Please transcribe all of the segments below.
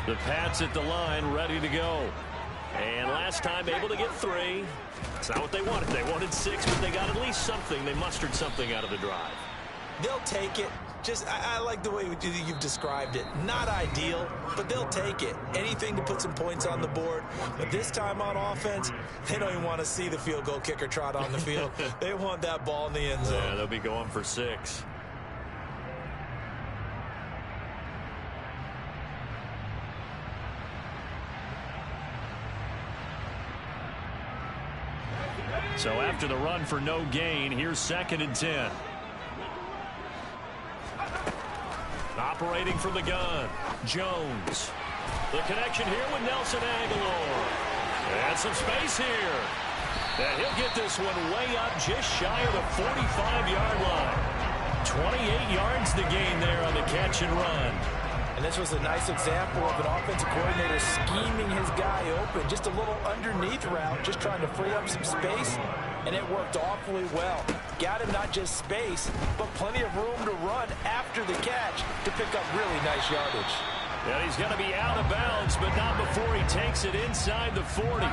The Pats at the line, ready to go. And last time able to get 3. It's not what they wanted. They wanted 6, but they got at least something. They mustered something out of the drive. They'll take it. I like the way you've described it. Not ideal, but they'll take it. Anything to put some points on the board. But this time on offense, they don't even want to see the field goal kicker trot on the field. They want that ball in the end zone. Yeah, they'll be going for 6. So after the run for no gain, here's 2nd and 10. Operating from the gun, Jones. The connection here with Nelson Aguilar. And some space here. And he'll get this one way up just shy of the 45-yard line. 28 yards to gain there on the catch and run. And this was a nice example of an offensive coordinator scheming his guy open. Just a little underneath route, just trying to free up some space. And it worked awfully well. Got him not just space, but plenty of room to run after the catch to pick up really nice yardage. Yeah, he's going to be out of bounds, but not before he takes it inside the 40.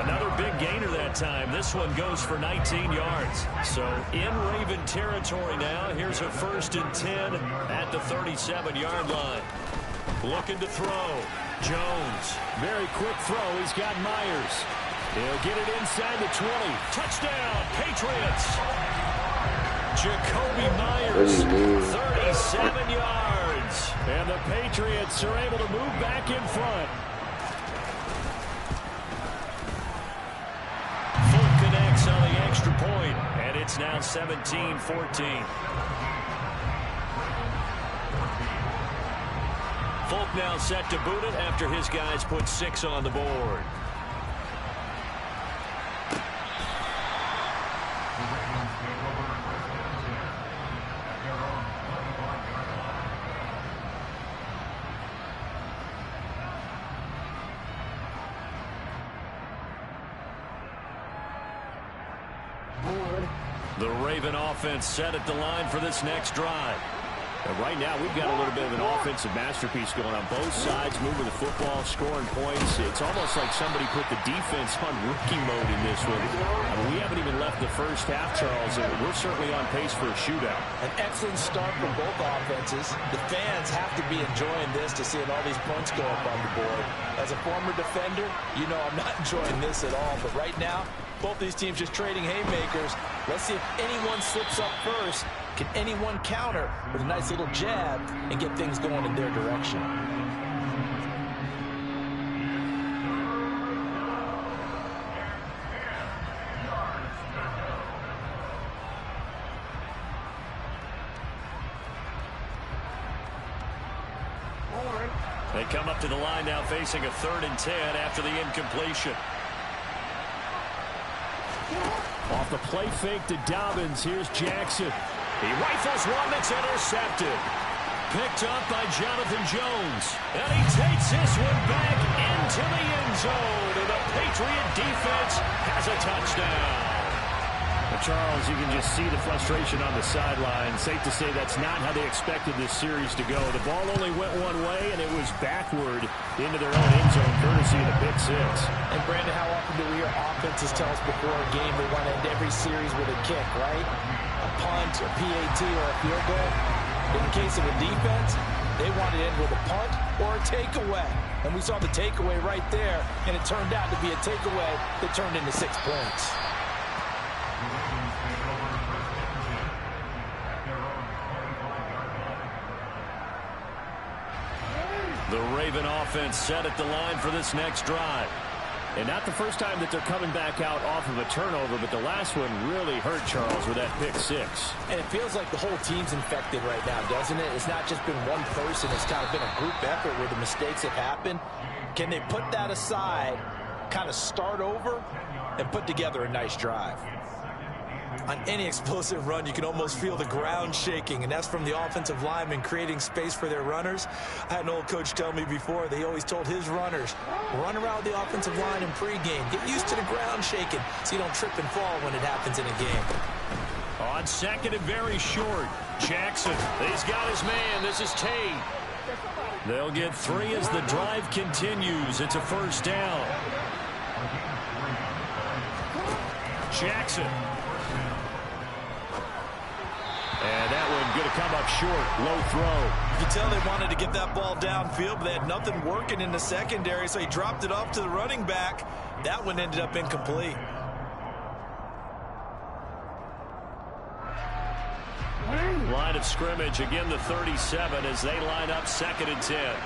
Another big gainer that time. This one goes for 19 yards. So in Raven territory now. Here's a 1st and 10 at the 37-yard line. Looking to throw. Jones. Very quick throw. He's got Myers. He'll get it inside the 20. Touchdown, Patriots. Jacoby Myers, 37 yards. And the Patriots are able to move back in front. Full connects on the extra point, and it's now 17-14. Folk now set to boot it after his guys put 6 on the board. The Raven offense set at the line for this next drive. And right now, we've got a little bit of an offensive masterpiece going on both sides, moving the football, scoring points. It's almost like somebody put the defense on rookie mode in this one. I mean, we haven't even left the first half, Charles, and we're certainly on pace for a shootout. An excellent start for both offenses. The fans have to be enjoying this to seeing all these points go up on the board. As a former defender, you know I'm not enjoying this at all. But right now, both these teams just trading haymakers. Let's see if anyone slips up first. Can anyone counter with a nice little jab and get things going in their direction? They come up to the line now facing a 3rd and 10 after the incompletion. Off the play fake to Dobbins. Here's Jackson. He rifles one that's intercepted. Picked up by Jonathan Jones. And he takes this one back into the end zone. And the Patriot defense has a touchdown. Charles, you can just see the frustration on the sideline. Safe to say that's not how they expected this series to go. The ball only went one way, and it was backward into their own end zone, courtesy of the pick 6. And, Brandon, how often do we hear offenses tell us before a game they want to end every series with a kick, right? A punt, a PAT, or a field goal. In the case of a defense, they want to end with a punt or a takeaway. And we saw the takeaway right there, and it turned out to be a takeaway that turned into 6 points. The Raven offense set at the line for this next drive. And not the first time that they're coming back out off of a turnover, but the last one really hurt Charles with that pick 6. And it feels like the whole team's infected right now, doesn't it? It's not just been one person. It's kind of been a group effort where the mistakes have happened. Can they put that aside, kind of start over, and put together a nice drive? On any explosive run, you can almost feel the ground shaking, and that's from the offensive linemen creating space for their runners. I had an old coach tell me before, they always told his runners, run around the offensive line in pregame. Get used to the ground shaking so you don't trip and fall when it happens in a game. On 2nd and very short, Jackson, he's got his man. This is Tate. They'll get 3 as the drive continues. It's a first down. Jackson. And that one going to come up short. Low throw. You can tell they wanted to get that ball downfield, but they had nothing working in the secondary, so he dropped it off to the running back. That one ended up incomplete. Line of scrimmage, again the 37 as they line up 2nd and 10.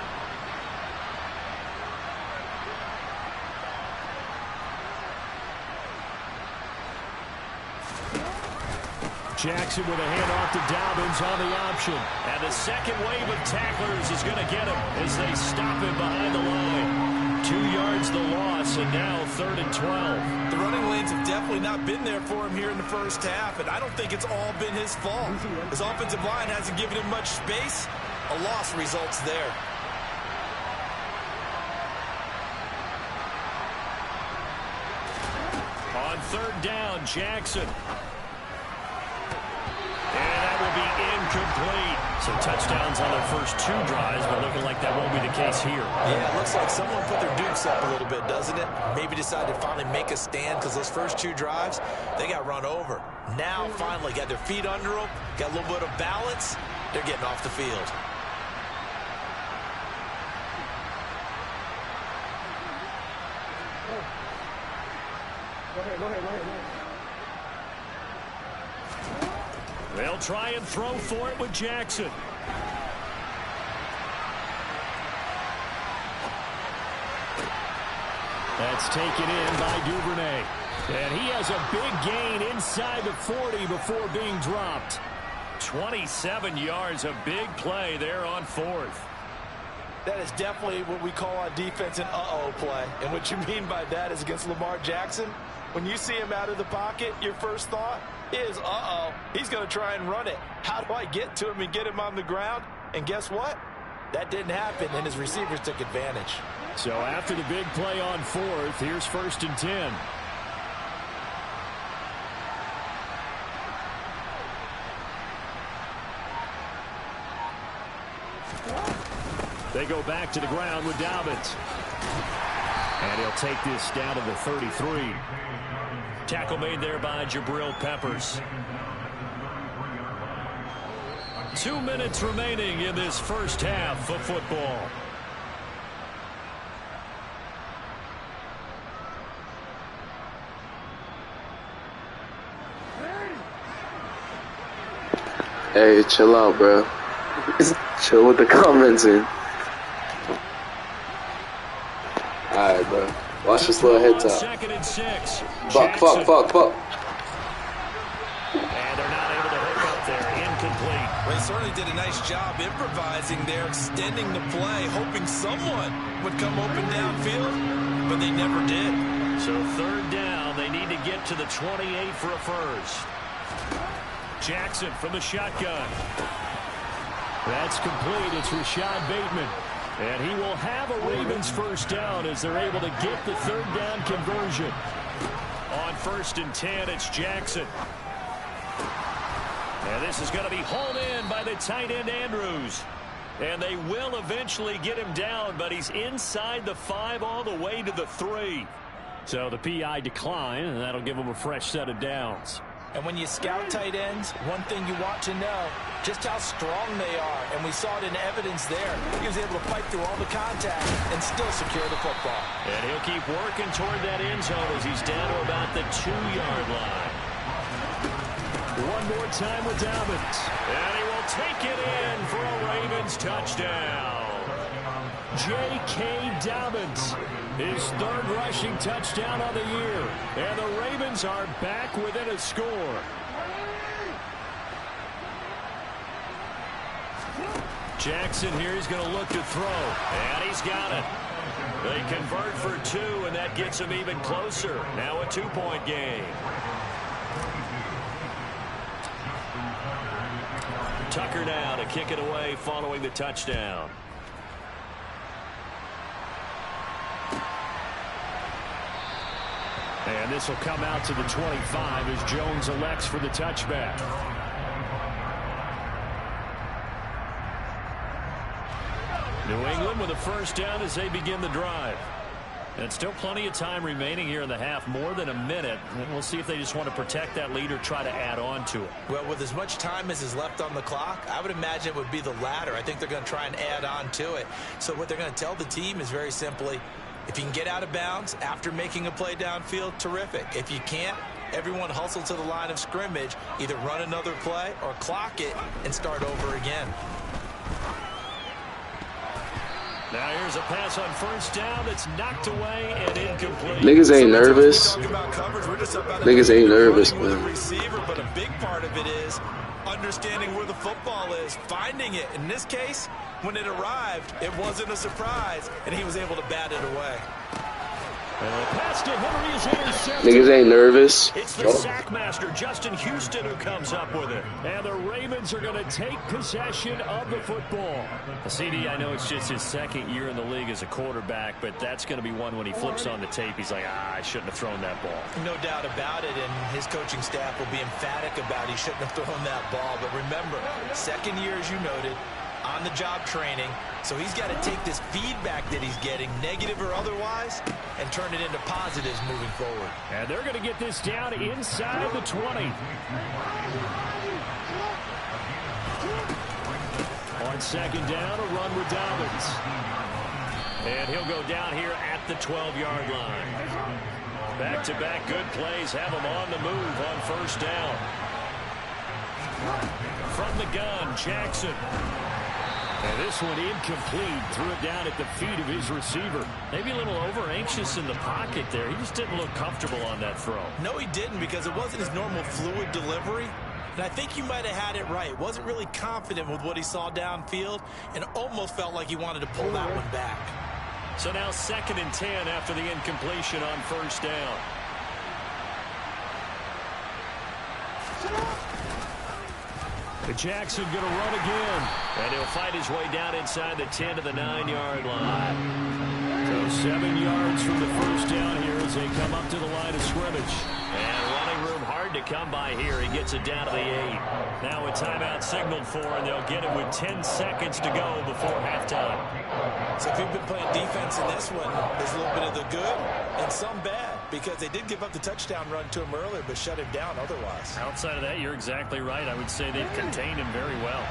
Jackson with a handoff to Dobbins on the option. And the second wave of tacklers is going to get him as they stop him behind the line. 2 yards the loss, and now 3rd and 12. The running lanes have definitely not been there for him here in the first half, and I don't think it's all been his fault. His offensive line hasn't given him much space. A loss results there. On 3rd down, Jackson. And that will be incomplete. So touchdowns on their first 2 drives, but looking like that won't be the case here. Yeah, it looks like someone put their dukes up a little bit, doesn't it? Maybe decided to finally make a stand because those first 2 drives, they got run over. Now, finally, got their feet under them, got a little bit of balance. They're getting off the field. Go ahead. They'll try and throw for it with Jackson. That's taken in by Duvernay. And he has a big gain inside the 40 before being dropped. 27 yards, a big play there on 4th. That is definitely what we call on defense an uh-oh play. And what you mean by that is against Lamar Jackson, when you see him out of the pocket, your first thought is, uh-oh, he's going to try and run it. How do I get to him and get him on the ground? And guess what? That didn't happen, and his receivers took advantage. So after the big play on 4th, here's 1st and 10. They go back to the ground with Dobbins. And he'll take this down to the 33. Tackle made there by Jabril Peppers. 2 minutes remaining in this first half of football. Hey, chill out, bro. Chill with the comments, man. Alright, bro. Watch this little head top. 2nd and 6. Fuck. And they're not able to hook up there. Incomplete. Well, he certainly did a nice job improvising there, extending the play, hoping someone would come open downfield, but they never did. So 3rd down, they need to get to the 28 for a first. Jackson from the shotgun. That's complete. It's Rashad Bateman. And he will have a Ravens first down as they're able to get the 3rd down conversion. On 1st and 10, it's Jackson. And this is going to be hauled in by the tight end Andrews. And they will eventually get him down, but he's inside the 5 all the way to the 3. So the PI decline, and that'll give him a fresh set of downs. And when you scout tight ends, one thing you want to know, just how strong they are. And we saw it in evidence there. He was able to fight through all the contact and still secure the football. And he'll keep working toward that end zone as he's down to about the 2-yard line. One more time with Dobbins. And he will take it in for a Ravens touchdown. J.K. Dobbins, his 3rd rushing touchdown of the year. And the Ravens are back within a score. Jackson here, he's going to look to throw. And he's got it. They convert for 2, and that gets him even closer. Now a 2-point game. Tucker now to kick it away following the touchdown. And this will come out to the 25 as Jones elects for the touchback. New England with a first down as they begin the drive. And still plenty of time remaining here in the half, more than a minute. And we'll see if they just want to protect that lead or try to add on to it. Well, with as much time as is left on the clock, I would imagine it would be the latter. I think they're going to try and add on to it. So what they're going to tell the team is very simply, if you can get out of bounds after making a play downfield, terrific. If you can't, everyone hustle to the line of scrimmage, either run another play or clock it and start over again. Now here's a pass on first down that's knocked away and incomplete. Niggas ain't nervous. Niggas ain't nervous, man. Receiver, but a big part of it is understanding where the football is, finding it. In this case, when it arrived, it wasn't a surprise, and he was able to bat it away. Pass to Henry is intercepted. Niggas ain't nervous. It's the sack master, Justin Houston, who comes up with it. And the Ravens are going to take possession of the football. CD, I know it's just his second year in the league as a quarterback, but that's going to be one when he flips on the tape. He's like, I shouldn't have thrown that ball. No doubt about it, and his coaching staff will be emphatic about he shouldn't have thrown that ball. But remember, second year, as you noted, on-the-job training, so he's got to take this feedback that he's getting, negative or otherwise, and turn it into positives moving forward. And they're going to get this down inside the 20. On second down, a run with Dobbins. And he'll go down here at the 12-yard line. Back-to-back good plays have him on the move on first down. From the gun, Jackson. And this one incomplete. Threw it down at the feet of his receiver. Maybe a little over-anxious in the pocket there. He just didn't look comfortable on that throw. No, he didn't, because it wasn't his normal fluid delivery. And I think you might have had it right. Wasn't really confident with what he saw downfield and almost felt like he wanted to pull that one back. So now 2nd and 10 after the incompletion on first down. Jackson going to run again. And he'll fight his way down inside the 10 to the 9-yard line. So 7 yards from the first down here as they come up to the line of scrimmage. And running room hard to come by here. He gets it down to the 8. Now a timeout signaled for, and they'll get it with 10 seconds to go before halftime. So if you've been playing defense in this one, there's a little bit of the good and some bad, because they did give up the touchdown run to him earlier, but shut him down otherwise. Outside of that, you're exactly right. I would say they've contained him very well.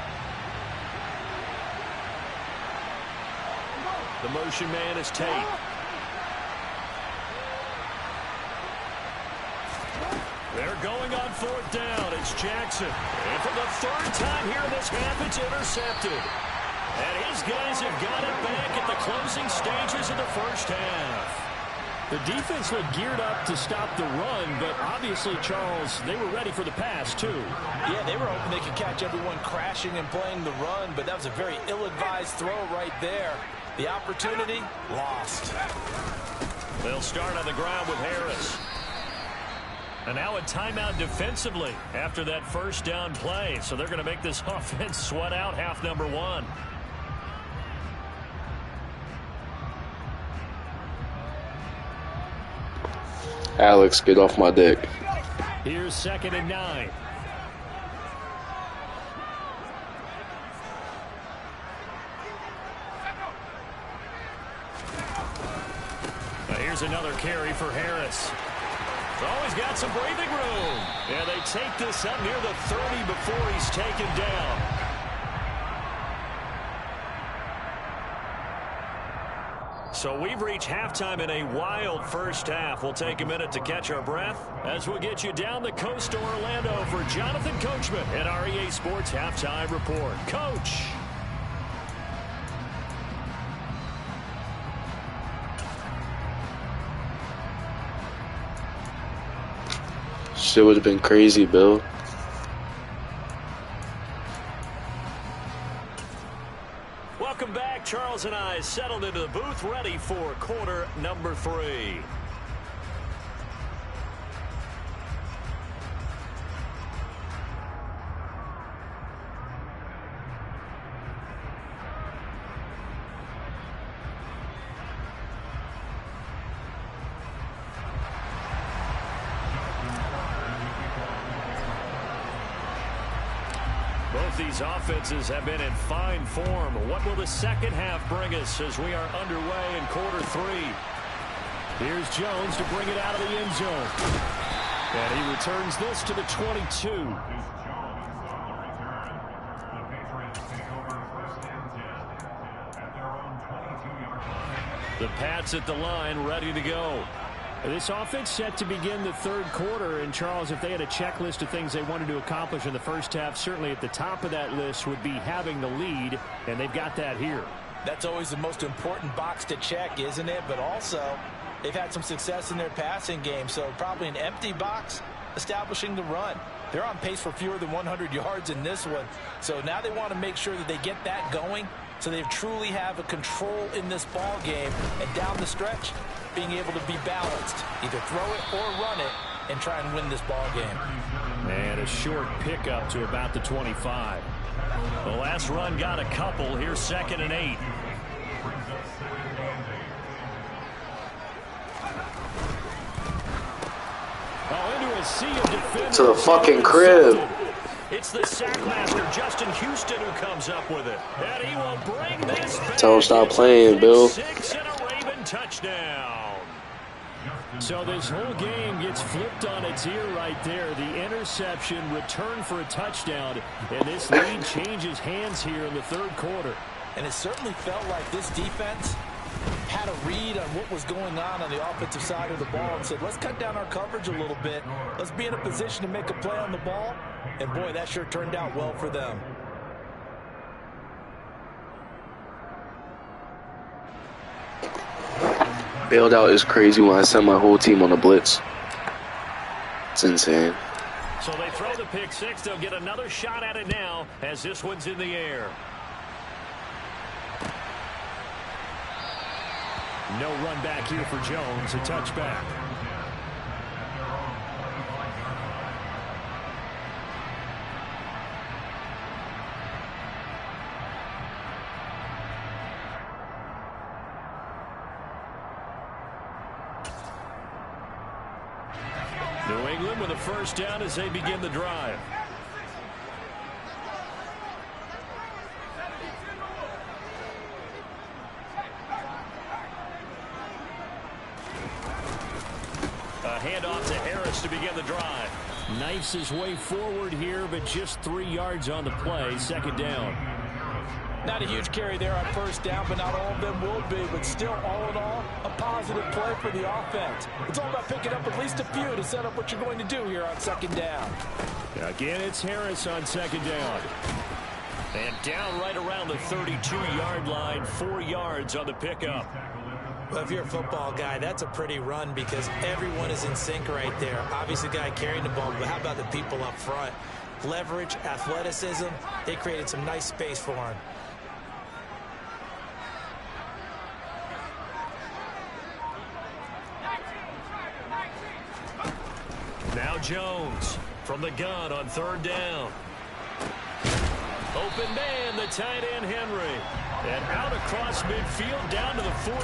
The motion man is Tate. They're going on 4th down. It's Jackson. And for the 3rd time here in this half, it's intercepted. And his guys have got it back at the closing stages of the first half. The defense looked geared up to stop the run, but obviously, Charles, they were ready for the pass, too. Yeah, they were hoping they could catch everyone crashing and playing the run, but that was a very ill-advised throw right there. The opportunity, lost. They'll start on the ground with Harris. And now a timeout defensively after that first down play. So they're going to make this offense sweat out half number 1. Alex, get off my dick. Here's 2nd and 9. Now here's another carry for Harris. Always got some breathing room. Yeah, they take this up near the 30 before he's taken down. So we've reached halftime in a wild first half. We'll take a minute to catch our breath as we'll get you down the coast to Orlando for Jonathan Coachman at our EA Sports Halftime Report. Coach. Shit would have been crazy, Bill. Welcome back. Charles and I settled into the booth, ready for quarter number 3. Both these offenses have been in fine form. What will the second half bring us as we are underway in quarter 3? Here's Jones to bring it out of the end zone. And he returns this to the 22. The Pats at the line, ready to go. This offense set to begin the third quarter. And, Charles, if they had a checklist of things they wanted to accomplish in the first half, certainly at the top of that list would be having the lead, and they've got that here. That's always the most important box to check, isn't it? But also, they've had some success in their passing game, so probably an empty box establishing the run. They're on pace for fewer than 100 yards in this one. So now they want to make sure that they get that going so they truly have a control in this ball game, and down the stretch, being able to be balanced. Either throw it or run it and try and win this ball game. And a short pickup to about the 25. The last run got a couple. Here's 2nd and 8. Into a sea of defenders. To the fucking crib. It's the sackmaster, Justin Houston, who comes up with it. And he will bring this back. Tell him stop playing, Bill. 6 and a Raven touchdown. So this whole game gets flipped on its ear right there. The interception, return for a touchdown, and this lead changes hands here in the third quarter. And it certainly felt like this defense had a read on what was going on the offensive side of the ball and said, let's cut down our coverage a little bit. Let's be in a position to make a play on the ball. And, boy, that sure turned out well for them. Bailed out is crazy when I send my whole team on a blitz. It's insane. So they throw the pick six. They'll get another shot at it now as this one's in the air. No run back here for Jones. A touchback. New England with a first down as they begin the drive. A handoff to Harris to begin the drive. Knifes his way forward here, but just 3 yards on the play. 2nd down. Not a huge carry there on first down, but not all of them will be. But still, all in all, a positive play for the offense. It's all about picking up at least a few to set up what you're going to do here on 2nd down. Again, it's Harris on 2nd down. And down right around the 32-yard line. 4 yards on the pickup. Well, if you're a football guy, that's a pretty run because everyone is in sync right there. Obviously, the guy carrying the ball, but how about the people up front? Leverage, athleticism, they created some nice space for him. Now Jones from the gun on 3rd down. Open man, the tight end Henry. And out across midfield down to the 45.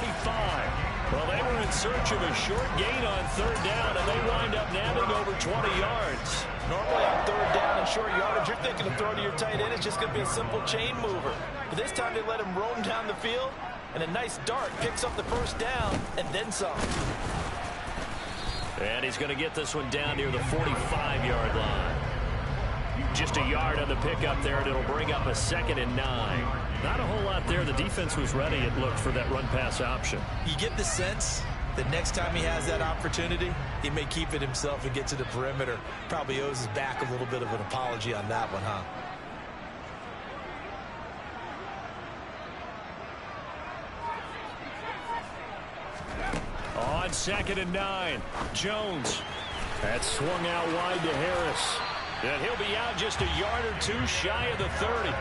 Well, they were in search of a short gain on 3rd down, and they wind up nabbing over 20 yards. Normally on 3rd down and short yardage, you're thinking of throwing to your tight end. It's just going to be a simple chain mover. But this time they let him roam down the field, and a nice dart picks up the first down and then some. And he's going to get this one down near the 45-yard line. Just a yard on the pickup there, and it'll bring up a 2nd and 9. Not a whole lot there. The defense was ready, it looked, for that run-pass option. You get the sense that next time he has that opportunity, he may keep it himself and get to the perimeter. Probably owes his back a little bit of an apology on that one, huh? On 2nd and 9, Jones. That's swung out wide to Harris. And he'll be out just a yard or two shy of the 30.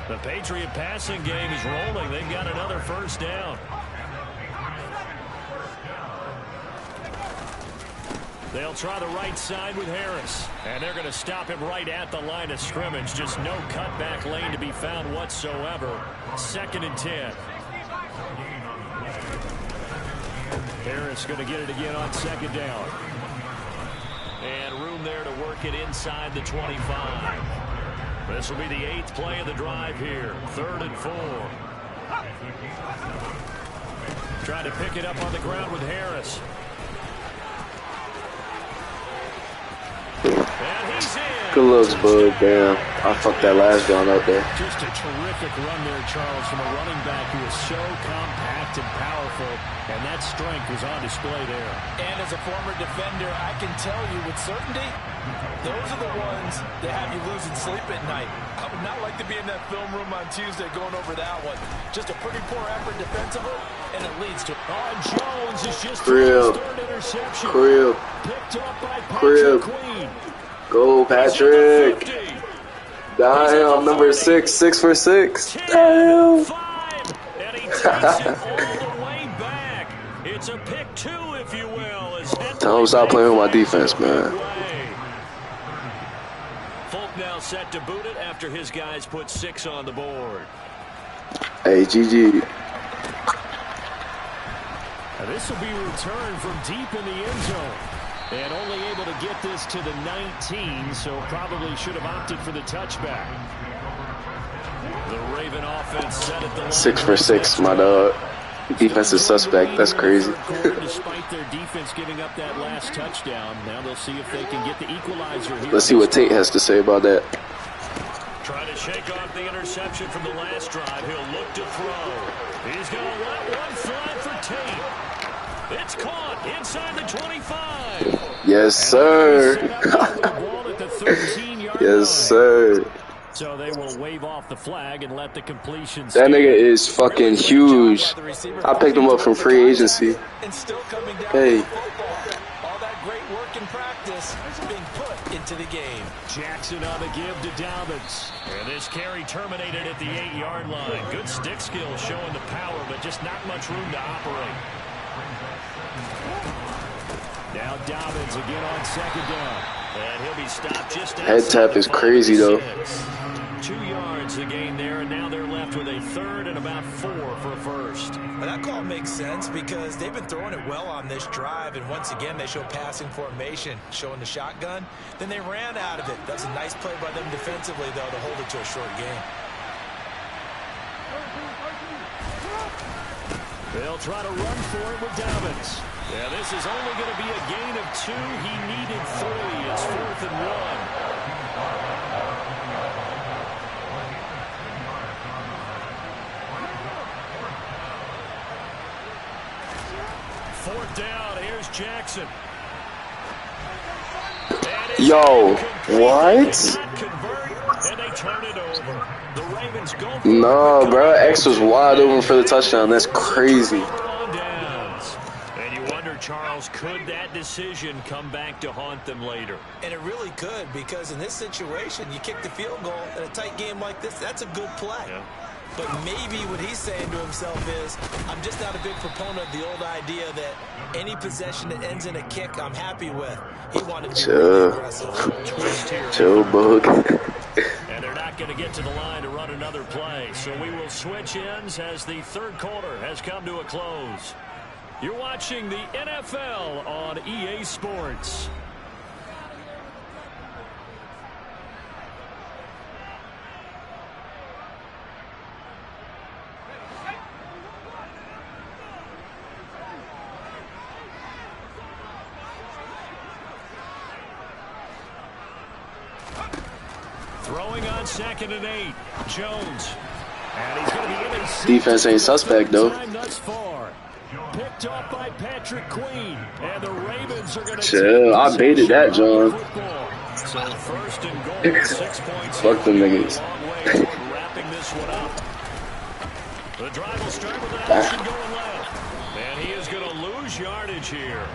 The Patriot passing game is rolling. They've got another first down. They'll try the right side with Harris. And they're going to stop him right at the line of scrimmage. Just no cutback lane to be found whatsoever. 2nd and 10. Harris going to get it again on 2nd down. And room there to work it inside the 25. This will be the 8th play of the drive here. 3rd and 4. Trying to pick it up on the ground with Harris. And he's in. Good looks, bud. Damn. I fucked that last down out there. Just a terrific run there, Charles, from a running back who is so compact and powerful, and that strength was on display there. And as a former defender, I can tell you with certainty, those are the ones that have you losing sleep at night. I would not like to be in that film room on Tuesday going over that one. Just a pretty poor effort defensively, and it leads to... Jones is just Crib. third interception. Crib. Picked up by Crib. Patrick Queen. Go, Patrick. Damn, number 6. 6 for 6. Damn. 5, and he takes it all the way back. It's a pick 2, if you will. Tell him stop playing with my defense, man. Folk now set to boot it after his guys put 6 on the board. Hey, GG. And this will be returned from deep in the end zone. And only able to get this to the 19, so probably should have opted for the touchback. The Raven offense set at the line. 6 for 6, my dog. Defense is suspect. That's crazy. Despite their defense giving up that last touchdown, now they'll see if they can get the equalizer here. Let's see what Tate has to say about that. Trying to shake off the interception from the last drive. He'll look to throw. He's going to let one fly for Tate. It's caught inside the 25. Yes, sir. Yes, sir. So they will wave off the flag and let the completion. That nigga is fucking huge. I picked him up from free agency. Hey. All that great work in practice being put into the game. Jackson on the give to Dobbins. And this carry terminated at the 8-yard line. Good stick skill showing the power, but just not much room to operate. Now Dobbins again on 2nd down. And he'll be stopped just head tap is crazy, though. 2 yards the gain there, and now they're left with a 3rd and about 4 for a first. Well, that call makes sense because they've been throwing it well on this drive, and once again they show passing formation, showing the shotgun. Then they ran out of it. That's a nice play by them defensively, though, to hold it to a short game. They'll try to run for it with Dobbins. Yeah, this is only going to be a gain of 2. He needed 3. It's 4th and 1. Fourth down. Here's Jackson. Yo, what? And they turn it over. The Ravens go for No, bro. X was wide open for the touchdown. That's crazy. And you wonder, Charles, could that decision come back to haunt them later? And it really could, because in this situation, you kick the field goal in a tight game like this, that's a good play. Yeah. But maybe what he's saying to himself is, I'm just not a big proponent of the old idea that any possession that ends in a kick, I'm happy with. He wanted to be really aggressive. Chill, bug. And they're not going to get to the line to run another play. So we will switch ends as the 3rd quarter has come to a close. You're watching the NFL on EA Sports. Throwing on 2nd and 8. Jones. And he's going to be in his Defense ain't suspect, though. Picked off by Patrick Queen. And the Ravens are going to Chill. I baited that, John. So 1st and goal, 6 points. Fuck them niggas. Wrapping this one up. The drive will start with an action going left. And he is going to lose yardage here.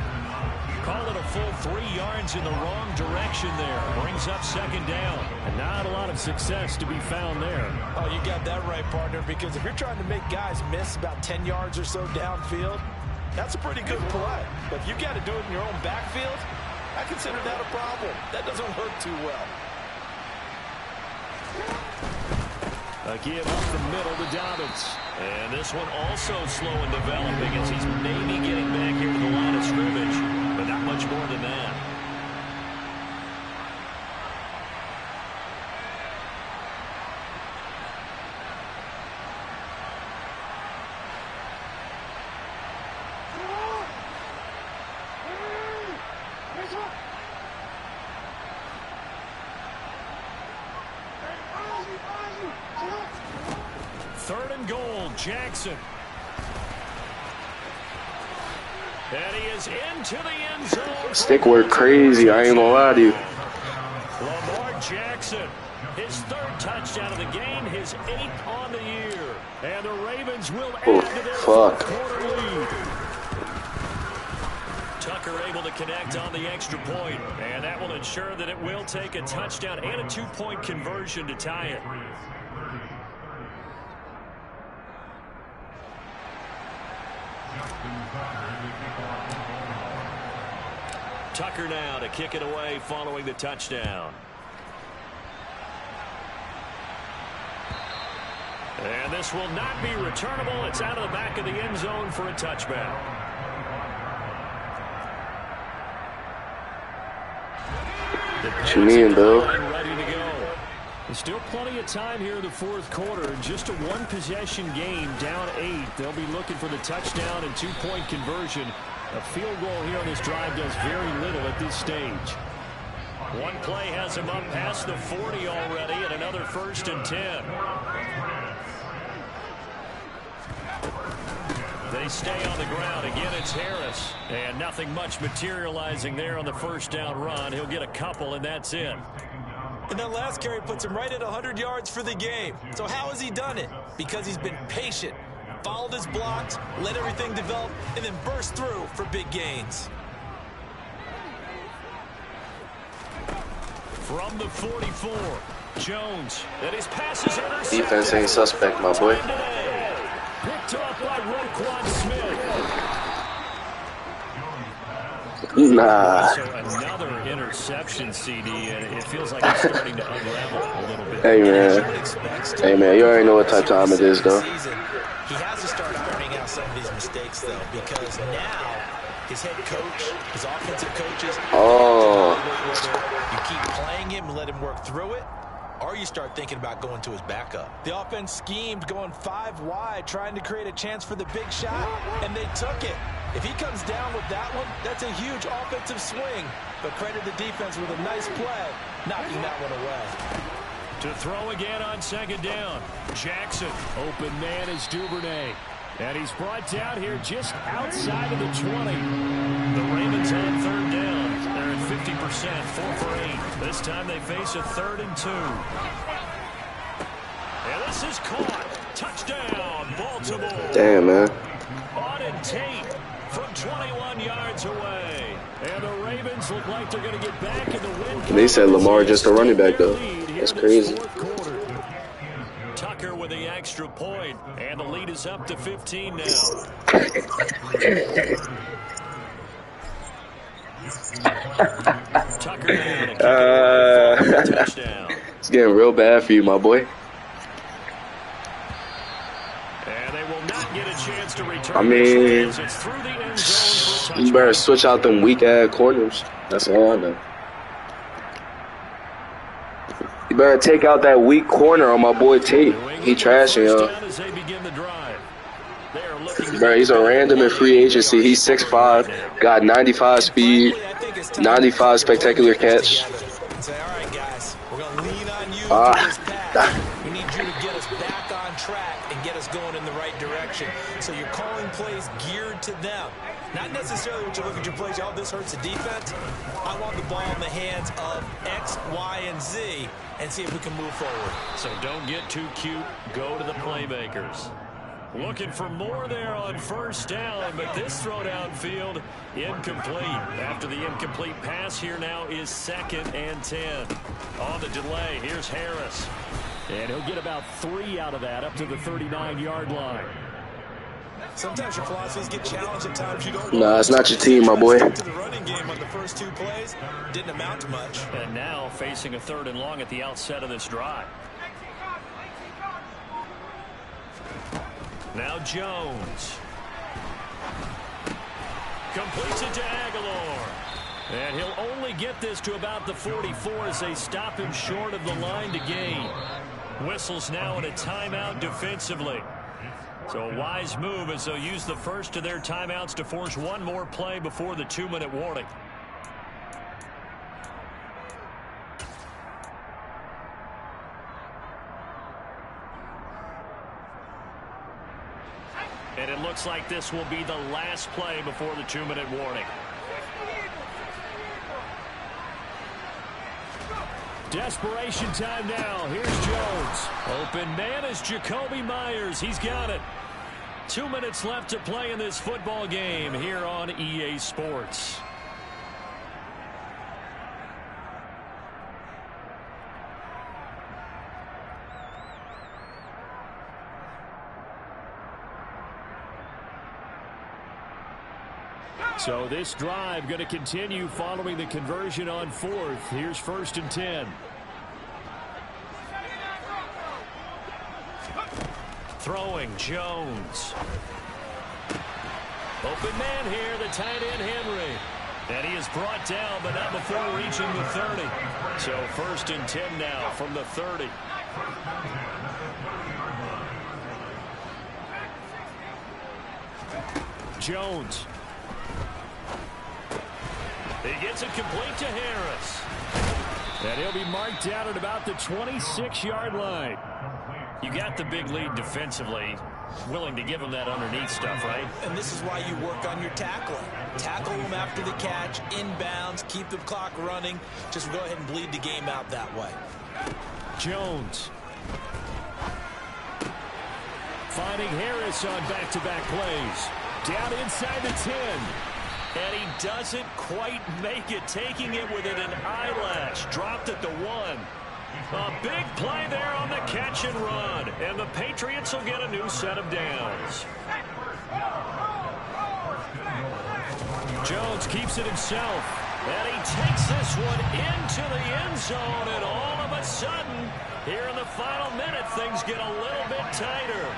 Call it a full 3 yards in the wrong direction there. Brings up 2nd down. And not a lot of success to be found there. Oh, you got that right, partner, because if you're trying to make guys miss about 10 yards or so downfield, that's a pretty good play. But if you got to do it in your own backfield, I consider that a problem. That doesn't work too well. A give up the middle to Dobbins. And this one also slow in developing as he's maybe getting back here to the line of scrimmage, but not much more than that. 3rd and goal, Jackson. And he is into the end zone. Stick work crazy, I ain't gonna lie to you. Lamar Jackson, his 3rd touchdown of the game, his 8th on the year. And the Ravens will add to their 4th quarter lead. Tucker able to connect on the extra point, and that will ensure that it will take a touchdown and a 2-point conversion to tie it. Tucker now to kick it away following the touchdown. And this will not be returnable. It's out of the back of the end zone for a touchback. What you mean, Bill? Ready to go. There's still plenty of time here in the 4th quarter. Just a 1-possession game, down 8. They'll be looking for the touchdown and 2-point conversion. A field goal here on this drive does very little at this stage. One play has him up past the 40 already, and another 1st and 10. They stay on the ground. Again, it's Harris. And nothing much materializing there on the 1st down run. He'll get a couple, and that's it. And that last carry puts him right at 100 yards for the game. So how has he done it? Because he's been patient, followed his blocks, let everything develop, and then burst through for big gains. From the 44, Jones. And his pass is intercepted. Defense ain't suspect, my boy. Picked up by Roquan Smith. Nah. So another interception, CD, and it feels like it's starting to unravel a little bit. Hey, man. Hey, man, you already know what type of time it is, though. He has to start ironing out some of these mistakes, though, because now his head coach, his offensive coaches, you keep playing him and let him work through it, or you start thinking about going to his backup. The offense schemed going 5 wide, trying to create a chance for the big shot, and they took it. If he comes down with that one, that's a huge offensive swing. But credit the defense with a nice play, knocking that one away. To throw again on 2nd down. Jackson, open man is Duvernay. And he's brought down here just outside of the 20. The Ravens on 3rd down. They're at 50%, 4 for 8. This time they face a 3rd and 2. And this is caught. Touchdown, Baltimore. Damn, man. Auden Tate from 21 yards away. And the Ravens look like they're going to get back in the win. They said Lamar just a running back, though. That's crazy. Tucker with the extra point, and the lead is up to 15 now. Tucker now to kick it touchdown. It's getting real bad for you, my boy. And they will not get a chance to return. I mean, it's through the end zone for a you better switch out them weak-ass corners. That's all I know. You better take out that weak corner on my boy Tate. He trashing, yo. Bro, he's a random in free agency. He's 6'5", got 95 speed, 95 spectacular catch. Say, all right, guys, we're going to lean on you Ah. to this pass. We need you to get us back on track and get us going in the right direction. So you're calling plays geared to them. Not necessarily what you look at your plays, oh, this hurts the defense. I want the ball in the hands of X, Y, and Z and see if we can move forward. So don't get too cute. Go to the playmakers. Looking for more there on 1st down, but this throw downfield incomplete. After the incomplete pass, here now is 2nd and 10. On the delay, here's Harris. And he'll get about 3 out of that up to the 39-yard line. Sometimes your philosophies get challenged at times. You don't. Nah, it's not your team, my boy. To the running game on the first 2 plays didn't amount to much. And now facing a 3rd and long at the outset of this drive. Now Jones. Completes it to Aguilar. And he'll only get this to about the 44 as they stop him short of the line to gain. Whistles now in a timeout defensively. So a wise move as they'll use the first of their timeouts to force one more play before the 2-minute warning. And it looks like this will be the last play before the 2-minute warning. Desperation time now. Here's Jones. Open man is Jacoby Myers. He's got it. 2 minutes left to play in this football game here on EA Sports. So this drive going to continue following the conversion on 4th. Here's 1st and 10. Throwing Jones. Open man here, the tight end Henry. And he is brought down, but not before reaching the 30. So 1st and 10 now from the 30. Jones. He gets it complete to Harris. And he'll be marked down at about the 26-yard line. You got the big lead defensively. Willing to give him that underneath stuff, right? And this is why you work on your tackling. Tackle him after the catch, inbounds, keep the clock running. Just go ahead and bleed the game out that way. Jones. Finding Harris on back-to-back plays. Down inside the 10. And he doesn't quite make it, taking it within an eyelash. Dropped at the 1. A big play there on the catch and run. And the Patriots will get a new set of downs. Jones keeps it himself. And he takes this one into the end zone. And all of a sudden, here in the final minute, things get a little bit tighter.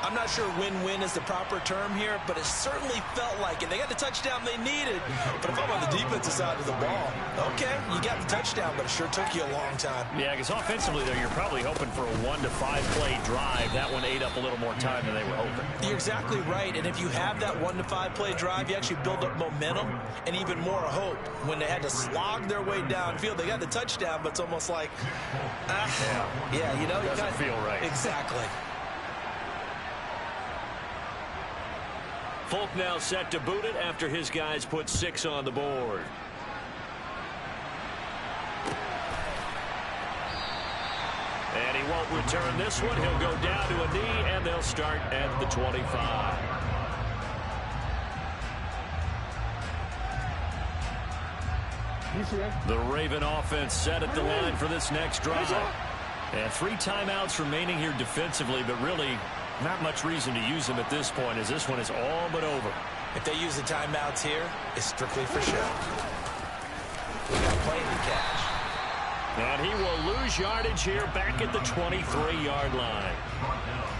I'm not sure win-win is the proper term here, but it certainly felt like it. They got the touchdown they needed, but if I'm on the defensive side of the ball, okay, you got the touchdown, but it sure took you a long time. Yeah, because offensively, though, you're probably hoping for a 1 to 5 play drive. That one ate up a little more time than they were hoping. You're exactly right, and if you have that 1 to 5 play drive, you actually build up momentum and even more hope. When they had to slog their way downfield, they got the touchdown, but it's almost like, yeah, you know, it doesn't feel right. Exactly. Folk now set to boot it after his guys put 6 on the board. And he won't return this one. He'll go down to a knee, and they'll start at the 25. The Raven offense set at the line for this next drive. And 3 timeouts remaining here defensively, but really not much reason to use them at this point, as this one is all but over. If they use the timeouts here, it's strictly for show. We got playing to catch. And he will lose yardage here back at the 23-yard line.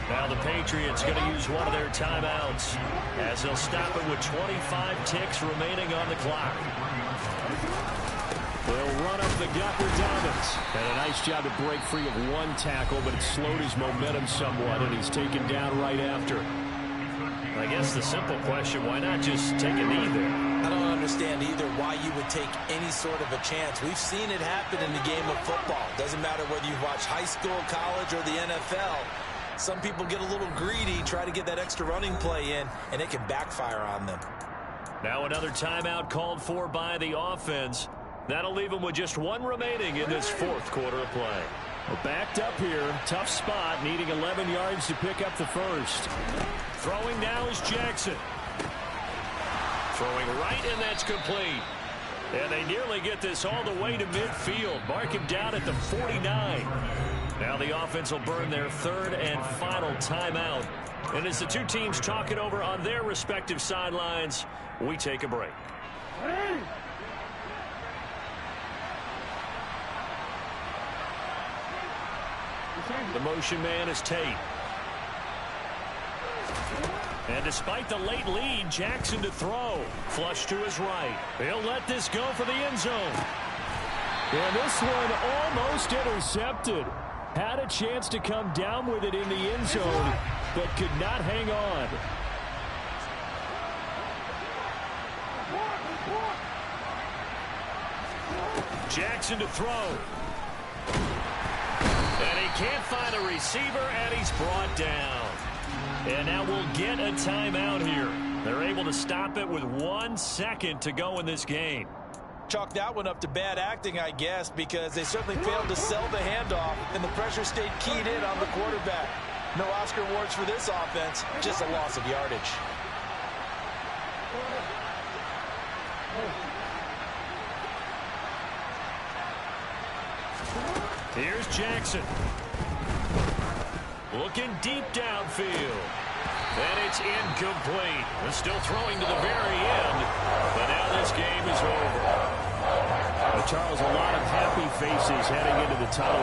Now the Patriots going to use one of their timeouts as they'll stop it with 25 ticks remaining on the clock. They'll run up the gut for Dobbins. And a nice job to break free of 1 tackle, but it slowed his momentum somewhat, and he's taken down right after. I guess the simple question, why not just take a knee there? I don't understand either why you would take any sort of a chance. We've seen it happen in the game of football. Doesn't matter whether you watch high school, college, or the NFL. Some people get a little greedy, try to get that extra running play in, and it can backfire on them. Now another timeout called for by the offense. That'll leave them with just 1 remaining in this 4th quarter of play. Well, backed up here. Tough spot, needing 11 yards to pick up the first. Throwing now is Jackson. Throwing right, and that's complete. And they nearly get this all the way to midfield. Mark him down at the 49. Now the offense will burn their 3rd and final timeout. And as the 2 teams talk it over on their respective sidelines, we take a break. The motion man is Tate. And despite the late lead, Jackson to throw. Flush to his right. He'll let this go for the end zone. And this one almost intercepted. Had a chance to come down with it in the end zone, but could not hang on. Jackson to throw. And he can't find a receiver, and he's brought down. And now we'll get a timeout here. They're able to stop it with 1 second to go in this game. Chalk that one up to bad acting, I guess, because they certainly failed to sell the handoff, and the pressure stayed keyed in on the quarterback. No Oscar awards for this offense, just a loss of yardage. Here's Jackson. Looking deep downfield. And it's incomplete. They're still throwing to the very end. But now this game is over. Charles, a lot of happy faces heading into the tunnel.